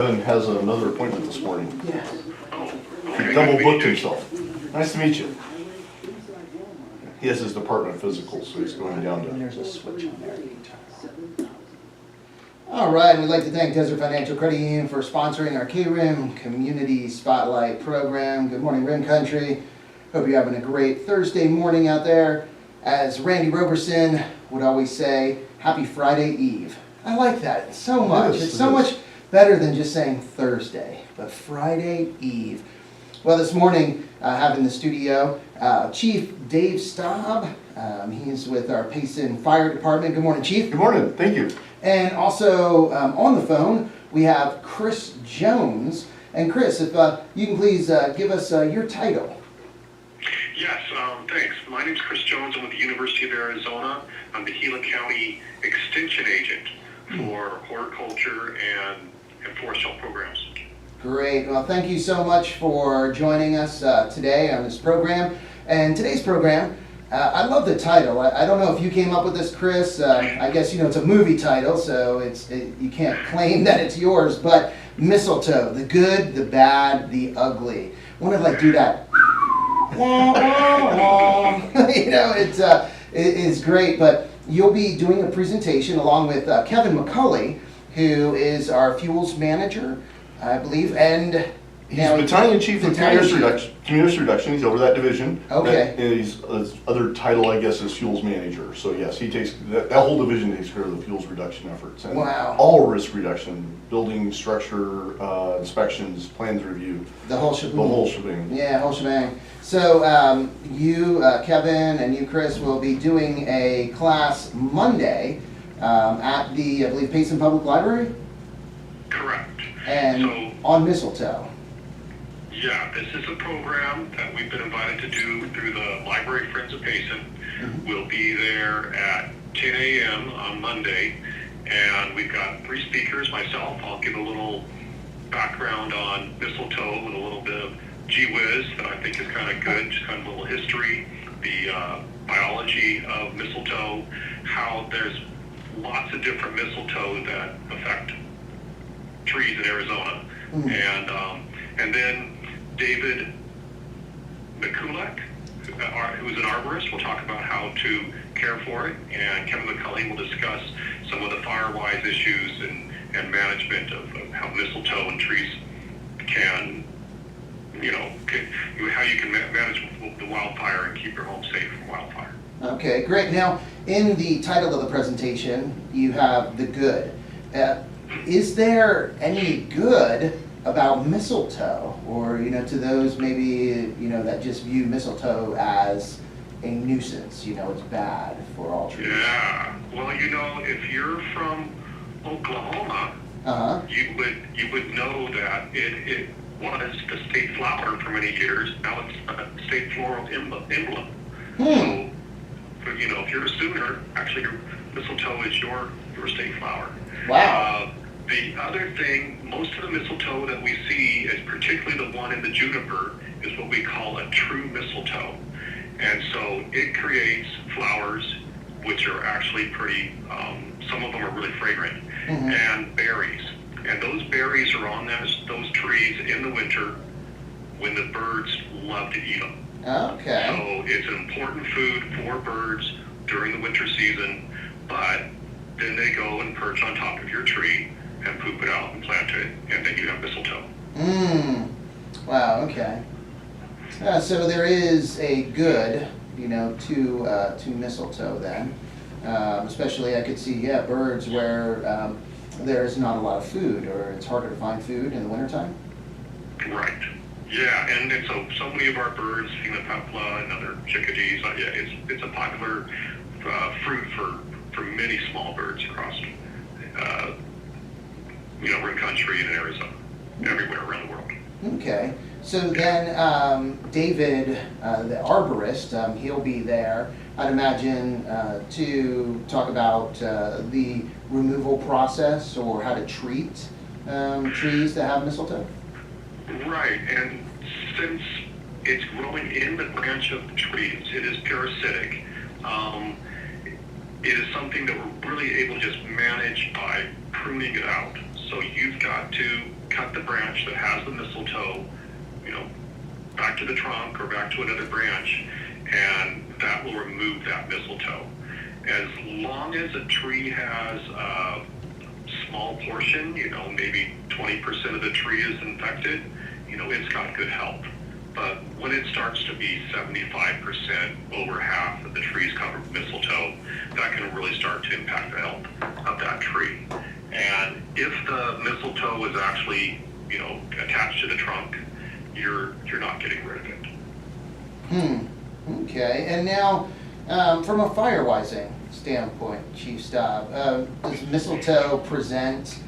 Kevin has another appointment this morning. Yes. He double booked himself. Nice to meet you. He has his department physical, so he's going down And to. there's a switch on there. You can turn. All right, we'd like to thank Desert Financial Credit Union for sponsoring our KRIM Community Spotlight program. Good morning, Rim Country. Hope you're having a great Thursday morning out there. As Randy Roberson would always say, happy Friday Eve. I like that so much. Yes, It's it so is. much better than just saying Thursday, but Friday Eve. Well, this morning, I have in the studio Chief Dave Staub. He's with our Payson Fire Department. Good morning, Chief. Good morning, thank you. And also on the phone, we have Chris Jones. And Chris, if you can please give us your title. Yes, thanks. My name's Chris Jones. I'm with the University of Arizona. I'm the Gila County Extension Agent for horticulture and forest health programs. Great. Well, thank you so much for joining us today on this program. And today's program, I love the title. I don't know if you came up with this, Chris. I guess, it's a movie title, so you can't claim that it's yours. But Mistletoe, the good, the bad, the ugly. I want to do that. It's great. But you'll be doing a presentation along with Kevin McCulley, who is our fuels manager, I believe, and He's Battalion Chief of Community Reduction. He's over that division. Okay. And his other title, I guess, is Fuels Manager. So yes, he takes, that whole division takes care of the fuels reduction efforts. And Wow. all risk reduction, building, structure, inspections, plans review. the whole shebang. The whole shebang. Yeah, whole shebang. So you, Kevin, and you, Chris, will be doing a class Monday at the, I believe, Payson Public Library, Correct. and So, on Mistletoe. yeah, this is a program that we've been invited to do through the Library Friends of Payson. We'll be there at 10 a.m. on Monday, and we've got 3 speakers. Myself, I'll give a little background on mistletoe with a little bit of gee whiz that I think is kind of good, just kind of a little history, the biology of mistletoe, how there's lots of different mistletoe that affect trees in Arizona. And then David McCulloch, who's an arborist, will talk about how to care for it, and Kevin McCulley will discuss some of the fire-wise issues and management of how mistletoe and trees can, how you can manage the wildfire and keep your home safe from wildfire. Okay, great. Now, in the title of the presentation, you have the good. Is there any good about mistletoe, or to those maybe that just view mistletoe as a nuisance? It's bad for all trees. Yeah. Well, if you're from Oklahoma, you would know that it was the state flower for many years. Now it's a state floral emblem. So, if you're a Sooner, actually your mistletoe is your state flower. Wow. The other thing, most of the mistletoe that we see, is particularly the one in the juniper, is what we call a true mistletoe. And so it creates flowers which are actually pretty, some of them are really fragrant, and berries. And those berries are on those trees in the winter when the birds love to eat them. Okay. So it's an important food for birds during the winter season, but then they go and perch on top of your tree and poop it out and plant it, and then you have mistletoe. Wow, okay. So there is a good, to mistletoe then. Especially I could see, birds where there's not a lot of food, or it's harder to find food in the wintertime. Right. Yeah, and so many of our birds, pepla and other chickadees, it's a popular fruit for many small birds across Rim Country and in Arizona, everywhere around the world. Okay, so then David, the arborist, he'll be there, I'd imagine, to talk about the removal process or how to treat trees that have mistletoe. Right, and since it's growing in the branch of the trees, it is parasitic. It is something that we're really able to just manage by pruning it out. So you've got to mistletoe, back to the trunk or back to another branch, and that will remove that mistletoe. As long as a tree has a small portion, maybe 20% of the tree is infected, it's got good health. But when it starts to be 75%, over half of the trees covered with mistletoe, that can really start to impact the health of that tree. And if the mistletoe is actually, attached to the trunk, you're not getting rid of it. Okay, and now, from a firewizing standpoint, Chief Staub, does mistletoe present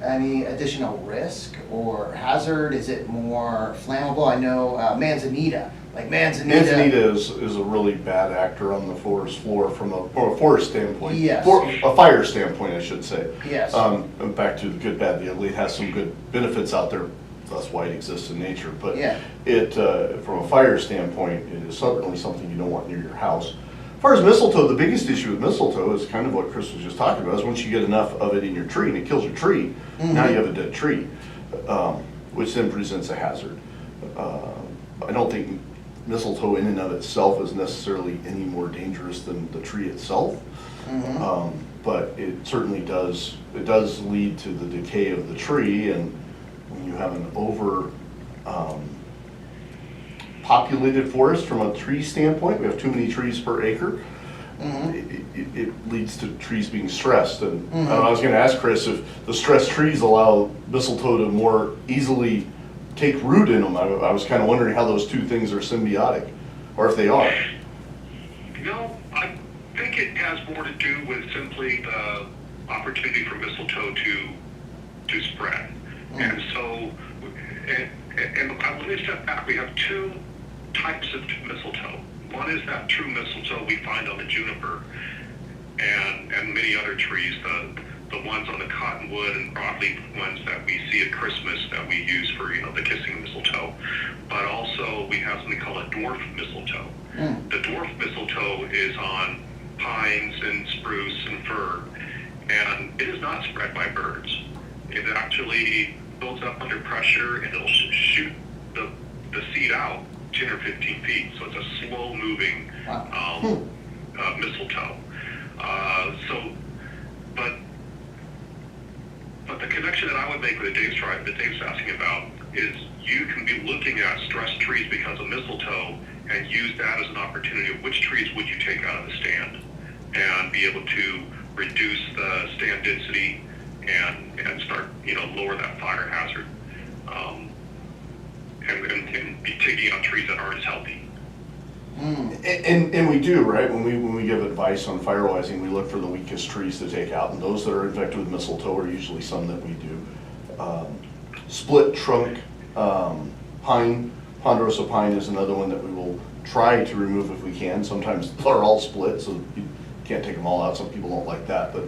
any additional risk or hazard? Is it more flammable? I know manzanita. Manzanita is a really bad actor on the forest floor from a forest standpoint. Yes. A fire standpoint, I should say. Yes. Back to the good, bad, the ugly. It has some good benefits out there. That's why it exists in nature. But yeah. From a fire standpoint, it is certainly something you don't want near your house. As far as mistletoe, the biggest issue with mistletoe is kind of what Chris was just talking about, is once you get enough of it in your tree and it kills your tree, now you have a dead tree, which then presents a hazard. I don't think mistletoe in and of itself is necessarily any more dangerous than the tree itself, but it certainly does lead to the decay of the tree, and when you have an over populated forest from a tree standpoint, we have too many trees per acre, it leads to trees being stressed. And I was going to ask Chris if the stressed trees allow mistletoe to more easily take root in them. I was kind of wondering how those two things are symbiotic, or if they are. I think it has more to do with simply the opportunity for mistletoe to spread. And so, and let me step back. We have two types of mistletoe. One is that true mistletoe we find on the juniper and many other trees, the ones on the cottonwood and broadleaf ones that we see at Christmas that we use for, the kissing mistletoe. But also we have something called a dwarf mistletoe. The dwarf mistletoe is on pines and spruce and fir, and it is not spread by birds. It actually builds up under pressure and it'll shoot the seed out 10 or 15 feet. So it's a slow moving mistletoe. But the connection that I would make with Dave's asking about is you can be looking at stressed trees because of mistletoe and use that as an opportunity of which trees would you take out of the stand and be able to reduce the stand density and start, lower that fire hazard, and be taking out trees that aren't as healthy. And we do, right? When we give advice on firewizing, we look for the weakest trees to take out, and those that are infected with mistletoe are usually some that we do. Split trunk pine, ponderosa pine is another one that we will try to remove if we can. Sometimes they're all split, so you can't take them all out. Some people don't like that, but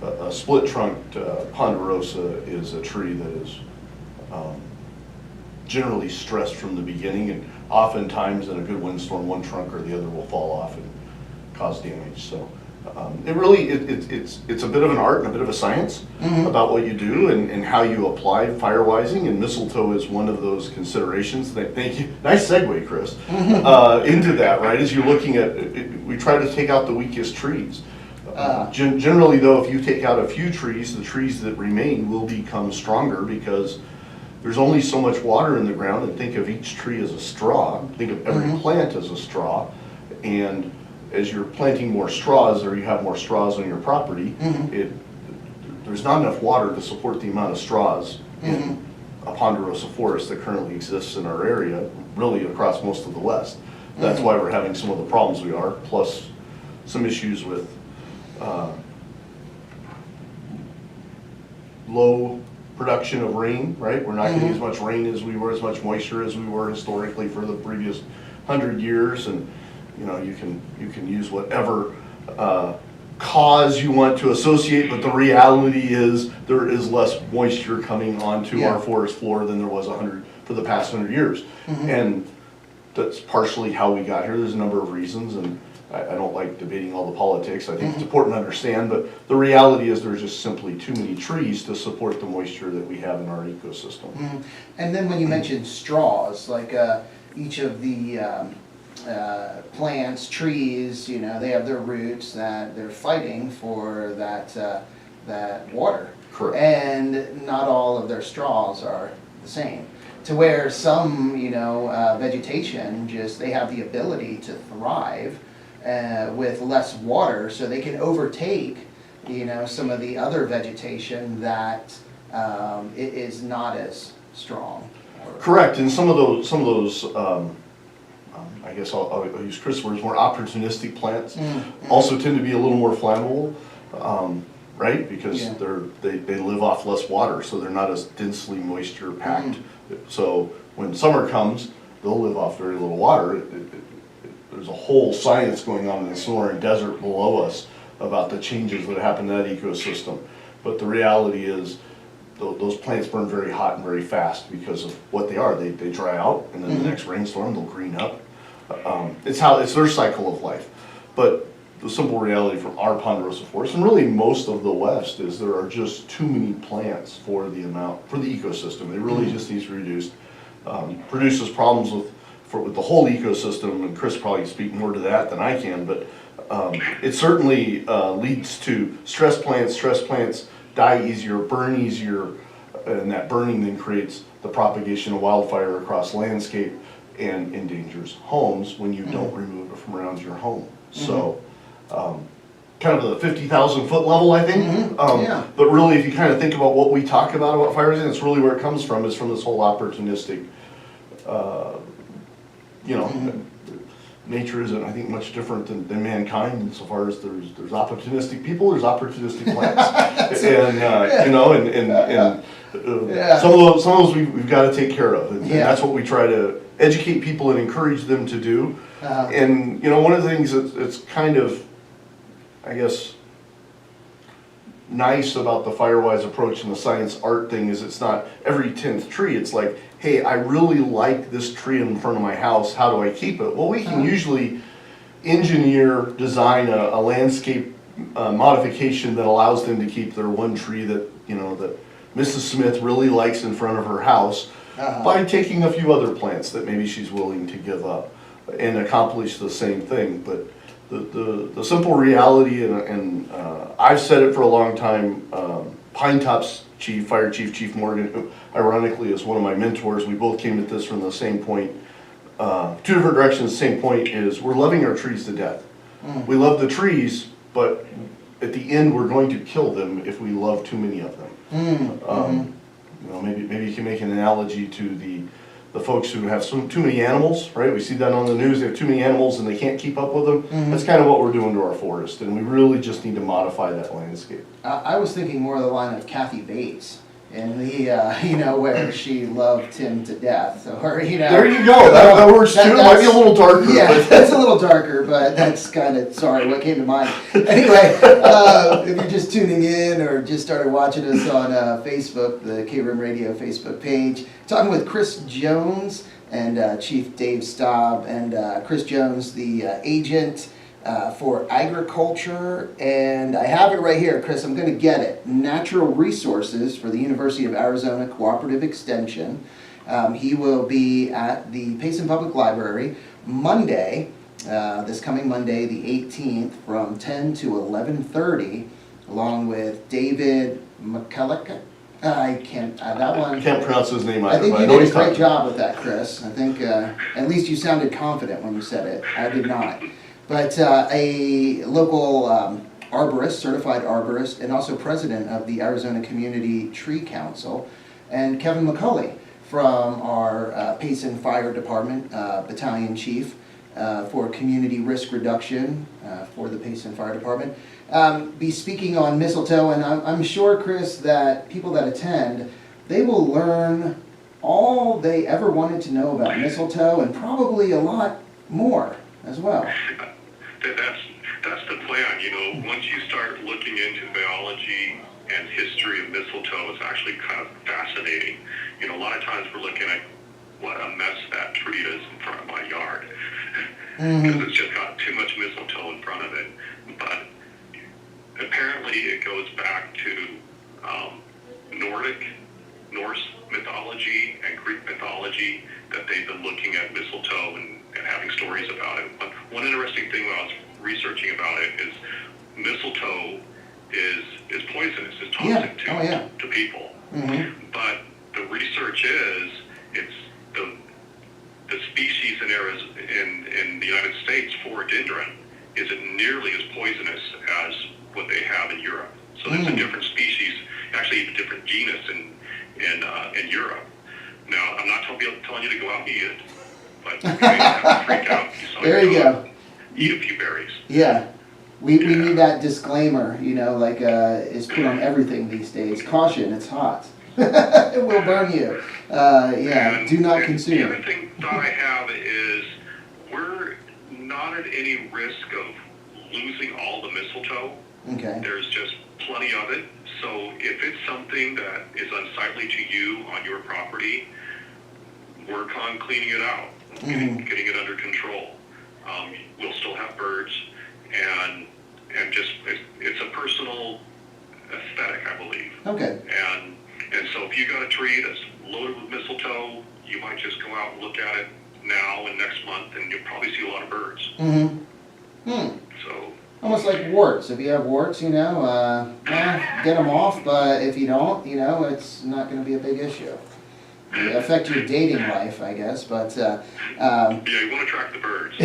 a split trunked ponderosa is a tree that is generally stressed from the beginning, and oftentimes in a good windstorm, one trunk or the other will fall off and cause damage. So it's a bit of an art and a bit of a science about what you do and how you apply firewizing, and mistletoe is one of those considerations. Thank you. Nice segue, Chris, into that, right? As you're looking at it, we try to take out the weakest trees. Generally, though, if you take out a few trees, the trees that remain will become stronger because there's only so much water in the ground, and think of each tree as a straw. Think of every plant as a straw, and as you're planting more straws, or you have more straws on your property, there's not enough water to support the amount of straws in a ponderosa forest that currently exists in our area, really across most of the West. That's why we're having some of the problems we are, plus some issues with low production of rain, right? We're not getting as much rain as we were, as much moisture as we were historically for the previous 100 years, and you can use whatever cause you want to associate, but the reality is there is less moisture coming onto our forest floor than there was for the past 100 years, and that's partially how we got here. There's a number of reasons, and I don't like debating all the politics. I think it's important to understand, but the reality is there's just simply too many trees to support the moisture that we have in our ecosystem. And then when you mentioned straws, like each of the plants, trees, you know, they have their roots that they're fighting for that water. Correct. And not all of their straws are the same. To where some, you know, vegetation just, they have the ability to thrive with less water, so they can overtake, you know, some of the other vegetation that it is not as strong. Correct, and some of those, I guess I'll use Chris' words, more opportunistic plants also tend to be a little more flammable, right? Because they live off less water, so they're not as densely moisture packed. So when summer comes, they'll live off very little water. There's a whole science going on in the Sonoran Desert below us about the changes that happen to that ecosystem. But the reality is those plants burn very hot and very fast because of what they are. They dry out, and then the next rainstorm they'll green up. It's their cycle of life. But the simple reality from our ponderosa forest, and really most of the West, is there are just too many plants for the ecosystem. It really just needs to be reduced. Produces problems with the whole ecosystem, and Chris probably can speak more to that than I can, but it certainly leads to stress plants. Stress plants die easier, burn easier, and that burning then creates the propagation of wildfire across landscape and endangers homes when you don't remove it from around your home. So kind of the 50,000 foot level, I think. But really, if you kind of think about what we talk about fire resistance, it's really where it comes from, is from this whole opportunistic, you know, nature isn't, I think, much different than mankind insofar as there's opportunistic people, there's opportunistic plants. And, you know, and some of those we've got to take care of. And that's what we try to educate people and encourage them to do. And, you know, one of the things that's kind of, I guess, nice about the Firewise approach and the science art thing is it's not every 10th tree. It's like, hey, I really like this tree in front of my house. How do I keep it? Well, we can usually engineer, design a landscape modification that allows them to keep their one tree that, you know, that Mrs. Smith really likes in front of her house by taking a few other plants that maybe she's willing to give up and accomplish the same thing. But the simple reality, and I've said it for a long time, Pine Top's Fire Chief Morgan, who ironically is one of my mentors, we both came at this from the same point, two different directions. The same point is we're loving our trees to death. We love the trees, but at the end we're going to kill them if we love too many of them. You know, maybe you can make an analogy to the folks who have too many animals, right? We see that on the news. They have too many animals and they can't keep up with them. That's kind of what we're doing to our forest, and we really just need to modify that landscape. I was thinking more of the line of Kathy Bates in the, you know, where she loved him to death. Or, you know. There you go. That works too. It might be a little darker. Yeah, it's a little darker, but that's kind of, sorry, what came to mind. Anyway, if you're just tuning in or just started watching us on Facebook, the KRIM Radio Facebook page, talking with Chris Jones and Chief Dave Staub, and Chris Jones, the agent for agriculture, and I have it right here, Chris, I'm going to get it. Natural Resources for the University of Arizona Cooperative Extension. He will be at the Payson Public Library Monday, this coming Monday, the 18th, from 10 to 11:30, along with David McCulloch. I can't, that one. I can't pronounce his name either. I think you did a great job with that, Chris. I think at least you sounded confident when you said it. I did not. But a local arborist, certified arborist, and also president of the Arizona Community Tree Council, and Kevin McCulley from our Payson Fire Department, battalion chief for community risk reduction for the Payson Fire Department, be speaking on mistletoe. And I'm sure, Chris, that people that attend, they will learn all they ever wanted to know about mistletoe, and probably a lot more as well. That's the plan. You know, once you start looking into biology and history of mistletoe, it's actually kind of fascinating. You know, a lot of times we're looking at what a mess that tree is in front of my yard. because it's just got too much mistletoe in front of it. But apparently it goes back to Norse mythology and Greek mythology that they've been looking at mistletoe and having stories about it. But one interesting thing when I was researching about it is mistletoe is poisonous, is toxic to people. But the research is it's the species in the United States for dendron isn't nearly as poisonous as what they have in Europe. So there's a different species, actually a different genus in Europe. Now, I'm not telling you to go out and eat it, but you may have to freak out. There you go. Eat a few berries. Yeah. We need that disclaimer, you know, like is put on everything these days. Caution, it's hot. It will burn you. Do not consume. The other thing that I have is we're not at any risk of losing all the mistletoe. Okay. There's just plenty of it. So if it's something that is unsightly to you on your property, work on cleaning it out, getting it under control. We'll still have birds, and just it's a personal aesthetic, I believe. Okay. And so if you got a tree that's loaded with mistletoe, you might just go out and look at it now and next month, and you'll probably see a lot of birds. So almost like warts. If you have warts, you know, get them off. But if you don't, you know, it's not going to be a big issue. It affect your dating life, I guess. But yeah, you want to track the birds.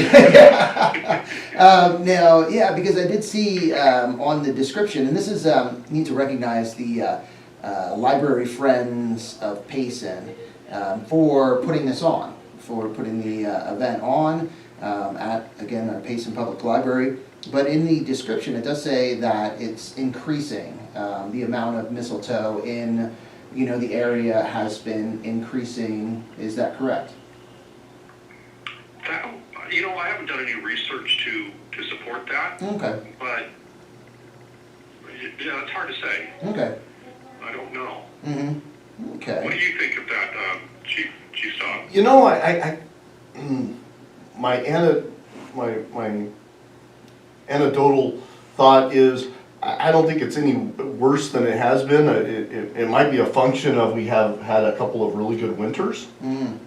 now, because I did see on the description, and this is need to recognize the Library Friends of Payson for putting this on, for putting the event on at, again, our Payson Public Library. But in the description, it does say that it's increasing. The amount of mistletoe in, you know, the area has been increasing. Is that correct? You know, I haven't done any research to support that. Okay. But yeah, it's hard to say. Okay. I don't know. Okay. What do you think of that, Chief Staub? You know, my anecdotal thought is I don't think it's any worse than it has been. It might be a function of we have had a couple of really good winters.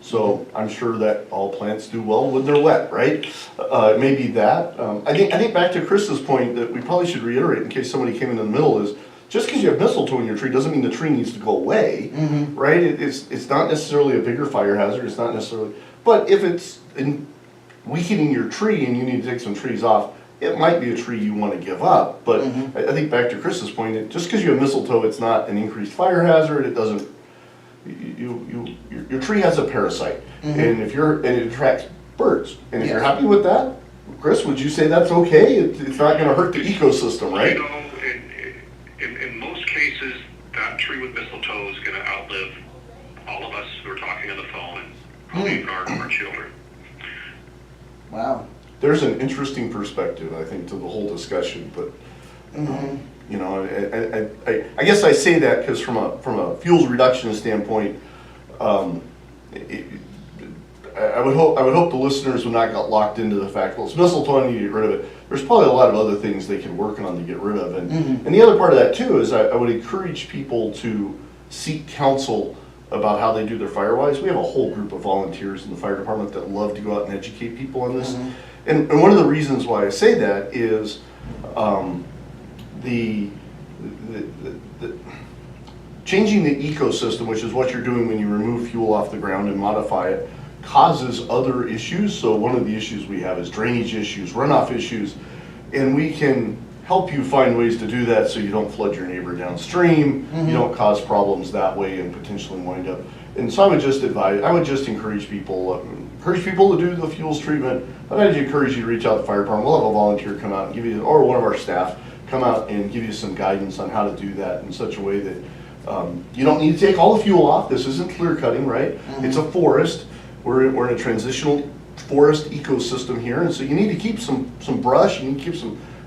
So I'm sure that all plants do well when they're wet, right? It may be that. I think back to Chris's point that we probably should reiterate in case somebody came in the middle is just because you have mistletoe in your tree doesn't mean the tree needs to go away, right? It's not necessarily a bigger fire hazard. It's not necessarily, but if it's weakening your tree and you need to take some trees off, it might be a tree you want to give up. But I think back to Chris's point, just because you have mistletoe, it's not an increased fire hazard. It doesn't. Your tree has a parasite, and it attracts birds. And if you're happy with that, Chris, would you say that's okay? It's not going to hurt the ecosystem, right? You know, in most cases, that tree with mistletoe is going to outlive all of us who are talking on the phone, and probably even our children. Wow. There's an interesting perspective, I think, to the whole discussion, but you know, I guess I say that because from a fuels reduction standpoint, I would hope the listeners would not get locked into the fact, well, it's mistletoe, I need to get rid of it. There's probably a lot of other things they can work on to get rid of, and the other part of that too is I would encourage people to seek counsel about how they do their firewise. We have a whole group of volunteers in the fire department that love to go out and educate people on this. And one of the reasons why I say that is the changing the ecosystem, which is what you're doing when you remove fuel off the ground and modify it, causes other issues. So one of the issues we have is drainage issues, runoff issues, and we can help you find ways to do that so you don't flood your neighbor downstream, you don't cause problems that way and potentially wind up. And so I would just encourage people to do the fuels treatment, but I'd encourage you to reach out to the fire department. We'll have a volunteer come out and give you, or one of our staff come out and give you some guidance on how to do that in such a way that you don't need to take all the fuel off. This isn't clear cutting, right? It's a forest. We're in a transitional forest ecosystem here, and so you need to keep some brush, you need to keep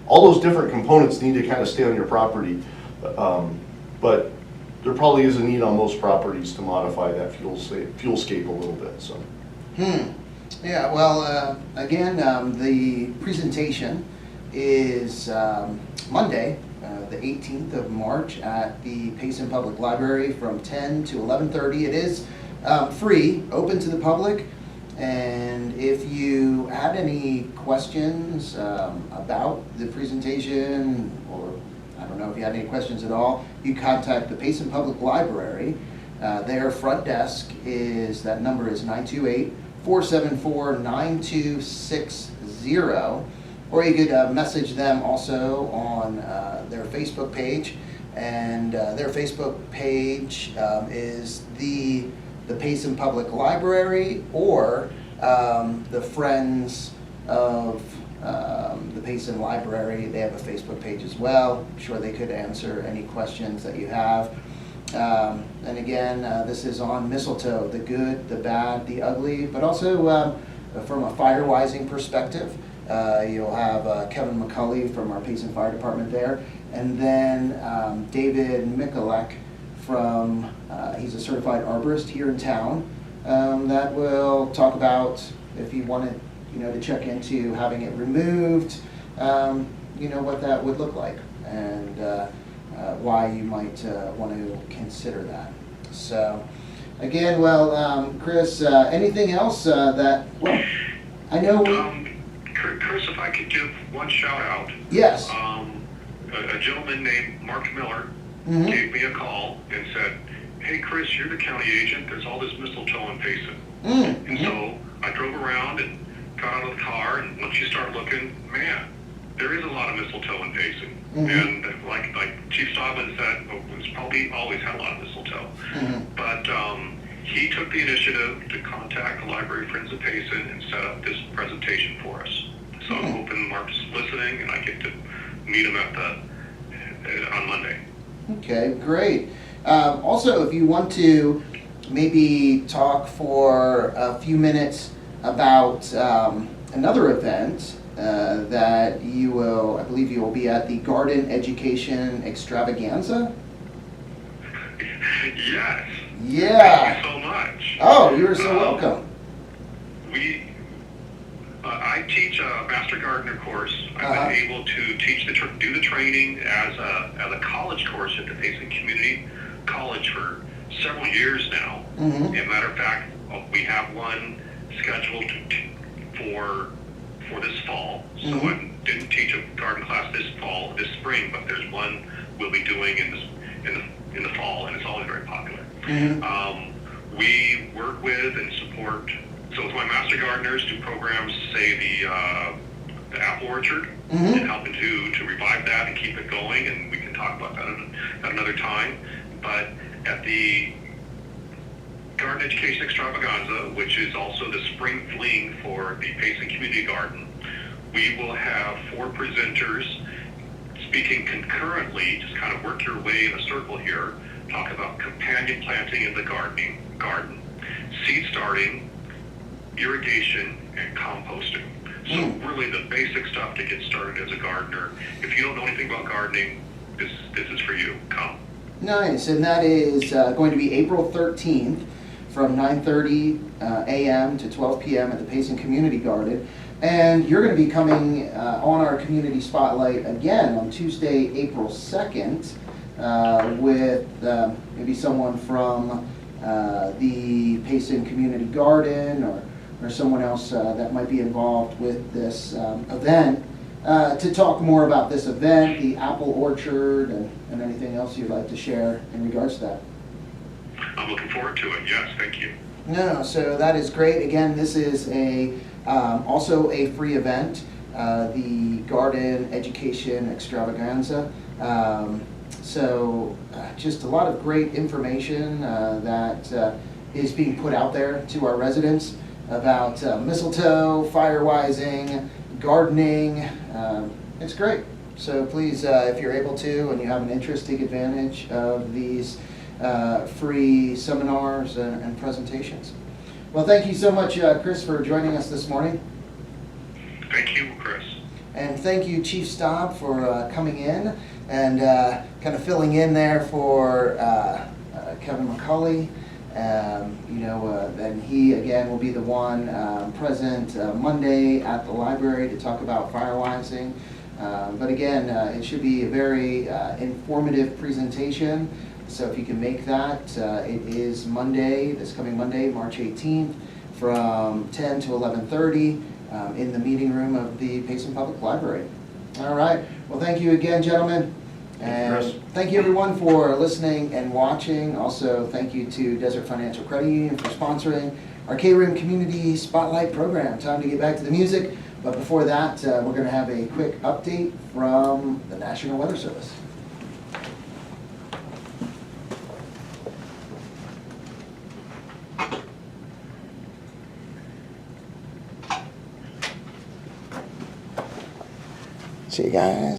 all those different components need to kind of stay on your property. But there probably is a need on most properties to modify that fuelscape a little bit. So. Yeah, well, again, the presentation is Monday, the 18th of March at the Payson Public Library from 10 to 11:30. It is free, open to the public, and if you had any questions about the presentation, or I don't know if you had any questions at all, you contact the Payson Public Library. Their front desk is, that number is 928-474-9260, or you could message them also on their Facebook page, and their Facebook page is the Payson Public Library, or the Friends of the Payson Library. They have a Facebook page as well. I'm sure they could answer any questions that you have. And again, this is on Mistletoe, the good, the bad, the ugly, but also from a fire-wising perspective. You'll have Kevin McCulley from our Payson Fire Department there, and then David Mikulek from, he's a certified arborist here in town, that will talk about if you wanted, to check into having it removed, what that would look like, and why you might want to consider that. So, again, well, Chris, anything else that, well, I know Chris, if I could give one shout out. Yes. A gentleman named Mark Miller Mm-hmm. gave me a call and said, "Hey Chris, you're the county agent. There's all this mistletoe in Payson." Mm-hmm. And so I drove around and got out of the car, and once you start looking, man, there is a lot of mistletoe in Payson. Mm-hmm. And like Chief Staub had said, it's probably always had a lot of mistletoe. Mm-hmm. But he took the initiative to contact the Library Friends of Payson and set up this presentation for us. So I'm hoping Mark's listening and I get to meet him on Monday. Okay, great. Also, if you want to maybe talk for a few minutes about another event that you will, I believe you will be at the Garden Education Extravaganza? Yes. Yeah. Thank you so much. Oh, you're so welcome. I teach a Master Gardener course. I've been able to teach do the training as a college course at the Payson Community College for several years now. Mm-hmm. As a matter of fact, we have one scheduled for this fall. So Mm-hmm. I didn't teach a garden class this spring, but there's one we'll be doing in the fall, and it's always very popular. Mm-hmm. We work with and support. So with my Master Gardeners, do programs, say the apple orchard, Mm-hmm. and helping to revive that and keep it going, and we can talk about that at another time. But at the Garden Education Extravaganza, which is also the spring fling for the Payson Community Garden, we will have 4 presenters speaking concurrently. Just kind of work your way in a circle here. Talk about companion planting in the garden, seed starting, irrigation, and composting. So really the basic stuff to get started as a gardener. If you don't know anything about gardening, this is for you. Come. Nice, and that is going to be April 13th from 9:30 a.m. to 12 p.m. at the Payson Community Garden. And you're going to be coming on our Community Spotlight again on Tuesday, April 2nd, with maybe someone from the Payson Community Garden, or someone else that might be involved with this event, to talk more about this event, the apple orchard, and anything else you'd like to share in regards to that. I'm looking forward to it. Yes, thank you. No, so that is great. Again, this is also a free event, the Garden Education Extravaganza. So just a lot of great information that is being put out there to our residents about mistletoe, fire-wising, gardening. It's great. So please, if you're able to and you have an interest, take advantage of these free seminars and presentations. Well, thank you so much, Chris, for joining us this morning. Thank you, Chris. And thank you, Chief Staub, for coming in and kind of filling in there for Kevin McCulley. and he, again, will be the one present Monday at the library to talk about firewizing. But again, it should be a very informative presentation. So if you can make that, it is Monday, this coming Monday, March 18th, from 10 to 11:30 in the meeting room of the Payson Public Library. All right. Well, thank you again, gentlemen. And thank you everyone for listening and watching. Also, thank you to Desert Financial Credit Union for sponsoring our KRIM Community Spotlight program. Time to get back to the music, but before that, we're going to have a quick update from the National Weather Service. See you guys.